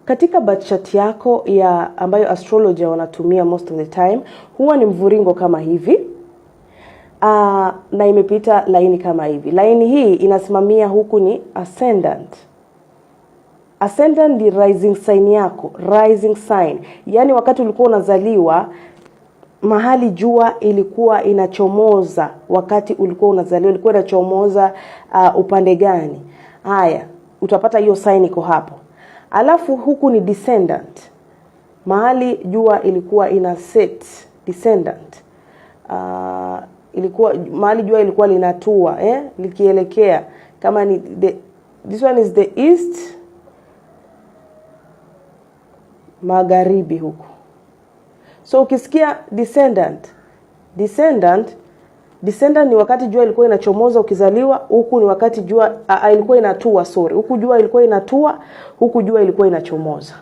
Katika birth chart yako ya ambayo astrologer wanatumia most of the time, huwa ni mviringo kama hivi. Na imepita laini kama hivi. Laini hii inasimamia huku ni ascendant. Ascendant ni rising sign yako, rising sign. Yaani wakati ulikuwa unazaliwa, mahali jua ilikuwa inachomoza wakati ulikuwa unazaliwa, ilikuwa inachomoza upande gani? Haya, utapata hiyo sign iko hapo. Alafu huku ni descendant. Mahali jua ilikuwa ina set, descendant. Ilikuwa mahali jua ilikuwa linatua, likielekea kama ni this one is the east, magharibi huku. So ukisikia descendant ni wakati jua ilikuwa inachomoza ukizaliwa, huku ni wakati jua ilikuwa inatua, huku jua ilikuwa inatua, huku jua ilikuwa inachomoza.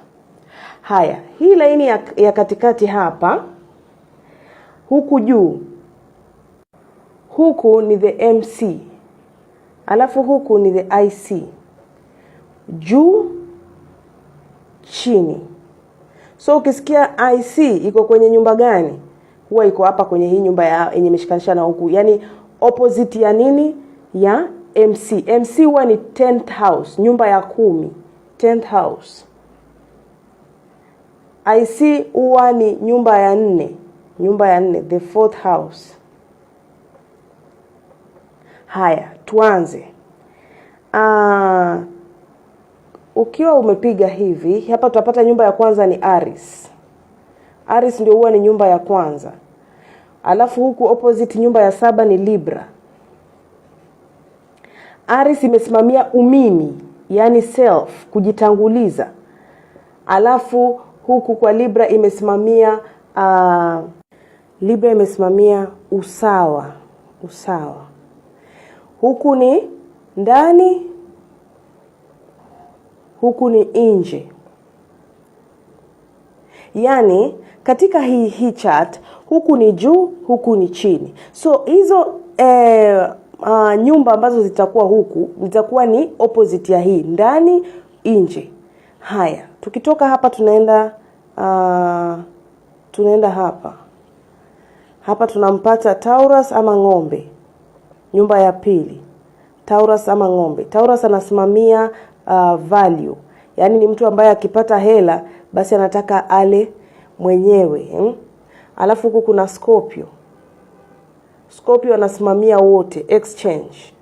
Haya, hii laini ya katikati hapa, huku juu, huku ni the MC, alafu huku ni the IC, juu chini. So ukisikia IC iko kwenye nyumba gani? Huwa iko hapa kwenye hii nyumba yenye imeshikanisha na huku. Yaani opposite ya nini? Ya MC. MC huwa ni 10th house, nyumba ya 10, 10th house. IC huwa ni nyumba ya 4, the 4th house. Haya, tuanze. Ukiwa umepiga hivi, hapa tutapata nyumba ya kwanza ni Aries. Aries ndio huwa ni nyumba ya kwanza. Alafu huku opposite nyumba ya 7 ni Libra. Aries imesimamia umimi, yani self, kujitanguliza. Alafu huku kwa Libra imesimamia usawa. Huku ni ndani, huku ni nje. Yani katika hii chart, huku ni juu, huku ni chini. So hizo nyumba ambazo zitakuwa huku zitakuwa ni opposite ya hii, ndani, nje. Haya, tukitoka hapa tunaenda hapa. Hapa tunampata Taurus ama ng'ombe. Nyumba ya pili, Taurus ama ng'ombe. Taurus anasimamia value. Yaani ni mtu ambaye akipata hela basi anataka ale mwenyewe. Alafu huku kuna Scorpio. Scorpio anasimamia wote, exchange.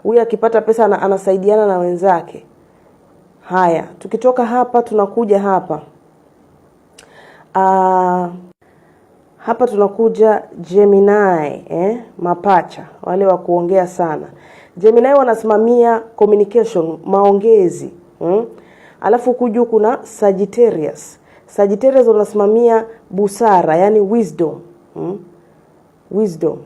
Huyu akipata pesa anasaidiana na wenzake. Haya, tukitoka hapa tunakuja hapa. Hapa tunakuja Gemini, mapacha, wale wa kuongea sana. Gemini wanasimamia communication, maongezi. Alafu kuju kuna Sagittarius. Sagittarius wanasimamia busara, yani wisdom. Wisdom.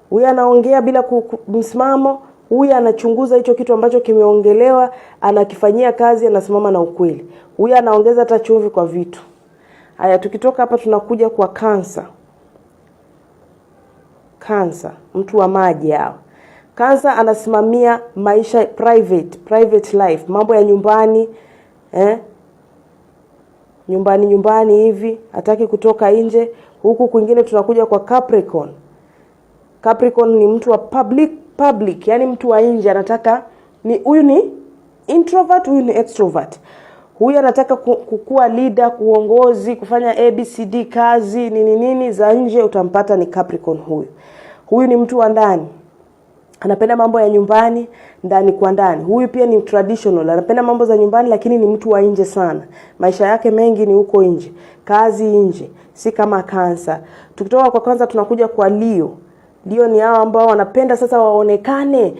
Huyu anaongea bila msimamo, huyu anachunguza hicho kitu ambacho kimeongelewa, anakifanyia kazi, anasimama na ukweli. Huyu anaongeza hata chumvi kwa vitu. Haya, tukitoka hapa tunakuja kwa Cancer. Cancer, mtu wa maji hao. Cancer anasimamia maisha private life, mambo ya nyumbani, nyumbani hivi, hataki kutoka nje. Huku kwingine tunakuja kwa Capricorn. Capricorn ni mtu wa public, yani mtu wa nje, anataka huyu ni introvert, huyu ni extrovert. Huyu anataka kukua leader, kuongozi, kufanya ABCD kazi, nini za nje, utampata ni Capricorn huyu. Huyu ni mtu wa ndani. Anapenda mambo ya nyumbani, ndani kwa ndani. Huyu pia ni traditional, anapenda mambo za nyumbani lakini ni mtu wa nje sana. Maisha yake mengi ni huko nje, kazi nje, si kama Cancer. Tukitoka kwa kwanza tunakuja kwa Leo. Leo ni hao ambao wanapenda sasa waonekane,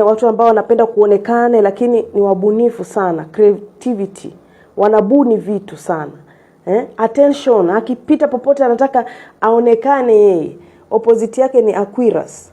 watu ambao wanapenda kuonekane lakini ni wabunifu sana, creativity. Wanabuni vitu sana. Attention, akipita popote anataka aonekane yeye. Opposite yake ni Aquarius.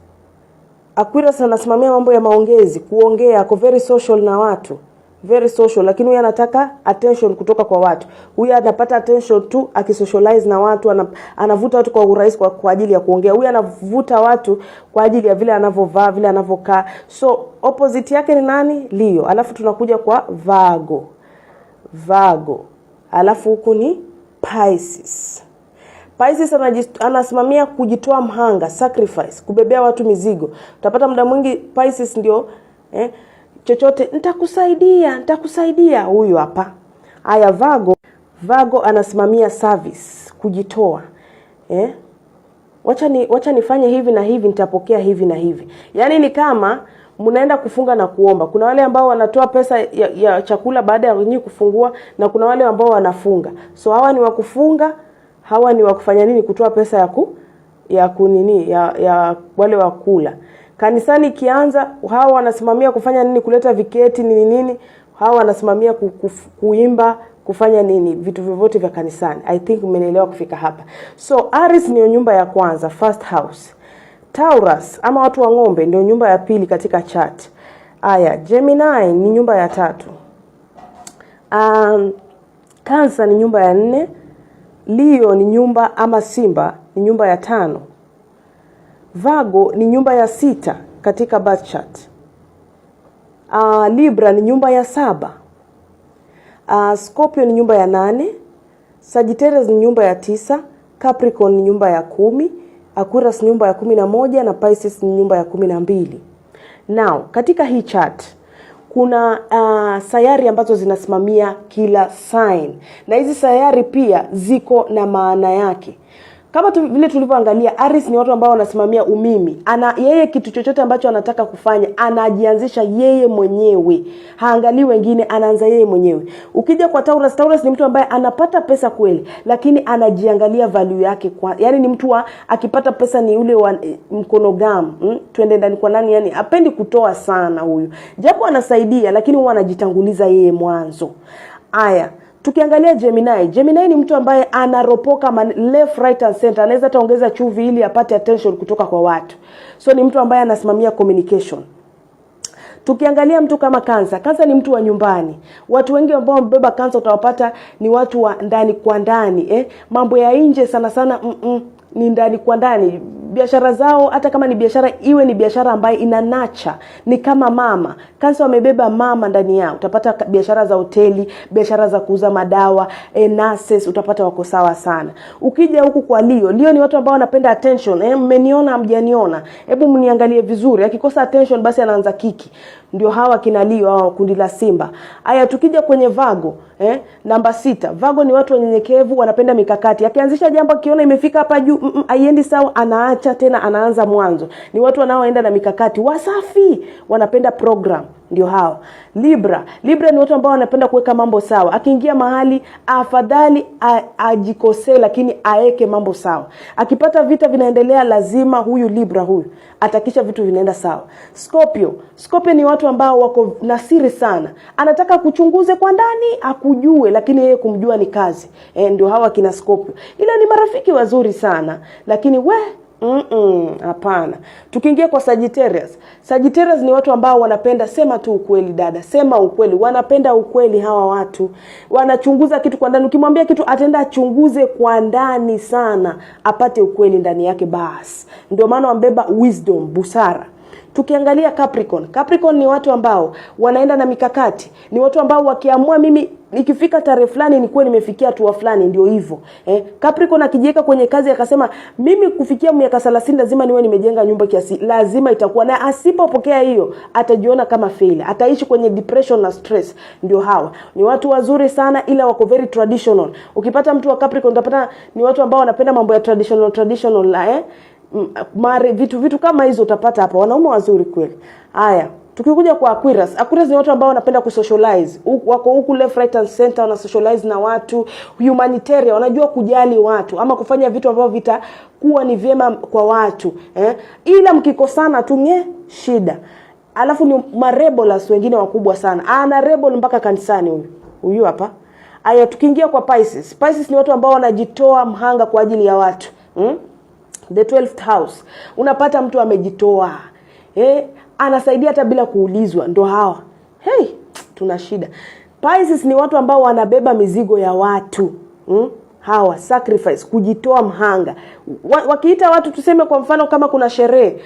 Aquarius anasimamia mambo ya maongezi, kuongea, ako very social na watu. very social, lakini huyu anataka attention kutoka kwa watu. Huyu anapata attention tu akisocialize na watu, anavuta watu kwa urahisi kwa ajili ya kuongea. Huyu anavuta watu kwa ajili ya vile anavovaa, vile anavokaa. So opposite yake ni nani? Leo. Alafu tunakuja kwa Virgo. Alafu huku ni Pisces. Pisces anasimamia kujitoa mhanga, sacrifice, kubebea watu mizigo. Utapata muda mwingi Pisces ndio chochote nitakusaidia huyu hapa. Haya, Virgo anasimamia service, kujitoa. Wacha nifanye hivi na hivi, nitapokea hivi na hivi. Yaani ni kama mnaenda kufunga na kuomba. Kuna wale ambao wanatoa pesa ya chakula baada ya nyinyi kufungua, na kuna wale ambao wanafunga. So hawa ni wa kufunga, hawa ni wa kufanya nini? Kutoa pesa ya wale wa kula. Kanisani kianza, hawa wanasimamia kufanya nini? Kuleta viketi nini. Hawa wanasimamia kuimba, kufanya nini? Vitu vyovyote vya kanisani. I think umenielewa kufika hapa. So Aries ni nyumba ya kwanza, first house. Taurus ama watu wa ng'ombe ndio nyumba ya pili katika chart. Aya, Gemini ni nyumba ya tatu. Cancer ni nyumba ya 4. Leo ni nyumba ama Simba ni nyumba ya 5. Virgo ni nyumba ya 6 katika birth chart. Libra ni nyumba ya 7. Scorpio ni nyumba ya 8. Sagittarius ni nyumba ya 9. Capricorn ni nyumba ya 10. Aquarius nyumba ya 11 na Pisces ni nyumba ya 12. Now, katika hii chart kuna sayari ambazo zinasimamia kila sign. Na hizi sayari pia ziko na maana yake. Kama vile tulivyoangalia, Aries ni watu ambao wanasimamia umimi. Yeye kitu chochote ambacho anataka kufanya, anajianzisha yeye mwenyewe. Haangalii wengine, anaanza yeye mwenyewe. Ukija kwa Taurus ni mtu ambaye anapata pesa kweli, lakini anajiangalia value yake yani ni mtu akipata pesa ni ule wa mkonogamu, twende ndani kwa nani, yani hapendi kutoa sana huyu. Japo anasaidia, lakini huwa anajitanguliza yeye mwanzo. Aya, tukiangalia Gemini ni mtu ambaye anaropoka left, right and center. Anaweza taongeza chuvi ili apate attention kutoka kwa watu. So ni mtu ambaye anasimamia communication. Tukiangalia mtu kama Cancer ni mtu wa nyumbani. Watu wengi ambao wamebeba Cancer utawapata ni watu wa ndani kwa ndani. Mambo ya nje sana ni ndani kwa ndani. Biashara zao, hata kama ni biashara, iwe ni biashara ambayo inanacha, ni kama mama. Cancer wamebeba mama ndani yao. Utapata biashara za hoteli, biashara za kuuza madawa, nurses, utapata wako sawa sana. Ukija huku kwa Leo ni watu ambao wanapenda attention. Mmeniona, hamjaniona? Hebu mniangalie vizuri. Akikosa attention basi anaanza kiki. Ndio hawa kina Leo, kundi la Simba. Aya, tukija kwenye Virgo, namba 6. Virgo ni watu wanyenyekevu, wanapenda mikakati. Akianzisha jambo akiona imefika hapa juu, haiendi sawa, anaacha tena, anaanza mwanzo. Ni watu wanaoenda na mikakati, wasafi, wanapenda program. Ndio hao. Libra ni watu ambao wanapenda kuweka mambo sawa. Akiingia mahali, afadhali ajikosee lakini aeke mambo sawa. Akipata vita vinaendelea, lazima huyu Libra atakisha vitu vinaenda sawa. Scorpio ni watu ambao wako na siri sana. Anataka kuchunguze kwa ndani, akujue, lakini yeye kumjua ni kazi. Ndio hawa kina Scorpio. Ila ni marafiki wazuri sana, lakini hapana. Tukiingia kwa Sagittarius ni watu ambao wanapenda sema tu ukweli dada, sema ukweli. Wanapenda ukweli hawa watu. Wanachunguza kitu kwa ndani. Ukimwambia kitu atenda achunguze kwa ndani sana, apate ukweli ndani yake basi. Ndio maana wambeba wisdom, busara. Tukiangalia Capricorn ni watu ambao wanaenda na mikakati. Ni watu ambao wakiamua mimi nikifika tarehe fulani nikuwe nimefikia hatua fulani, ndio hivyo. Capricorn akijiweka kwenye kazi akasema mimi kufikia miaka 30 lazima niwe nimejenga nyumba kiasi, lazima itakuwa. Na asipopokea hiyo atajiona kama failure. Ataishi kwenye depression na stress. Ndio hawa. Ni watu wazuri sana ila wako very traditional. Ukipata mtu wa Capricorn utapata ni watu ambao wanapenda mambo ya traditional vitu kama hizo utapata hapa. Wanaume wazuri kweli. Haya, tukikuja kwa Aquarius ni watu ambao wanapenda kusocialize. Wako huku left, right and center, wana socialize na watu, humanitarian, wanajua kujali watu ama kufanya vitu ambavyo vitakuwa ni vyema kwa watu. Ila mkikosana tu shida. Alafu ni marebels wengine wakubwa sana. Ana rebel mpaka kanisani huyu hapa. Aya, tukiingia kwa Pisces ni watu ambao wanajitoa mhanga kwa ajili ya watu. The 12th house. Unapata mtu amejitoa. Anasaidia hata bila kuulizwa. Ndo hawa. tuna shida. Pisces ni watu ambao wanabeba mizigo ya watu. Hawa sacrifice, kujitoa mhanga. Wakiita watu, tuseme kwa mfano kama kuna sherehe,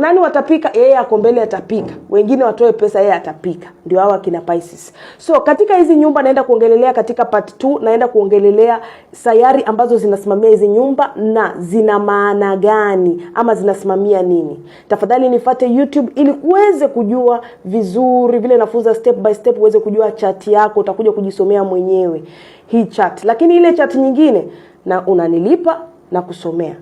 nani watapika? Yeye ako mbele atapika. Wengine watoe pesa, yeye atapika. Ndio hawa kina Pisces. So katika hizi nyumba naenda kuongelelea katika part 2, naenda kuongelelea sayari ambazo zinasimamia hizi nyumba na zina maana gani ama zinasimamia nini. Tafadhali nifuate YouTube ili uweze kujua vizuri vile nafunza step by step, uweze kujua chart yako, utakuja kujisomea mwenyewe hii chart. Lakini ile chart nyingine na unanilipa na kusomea.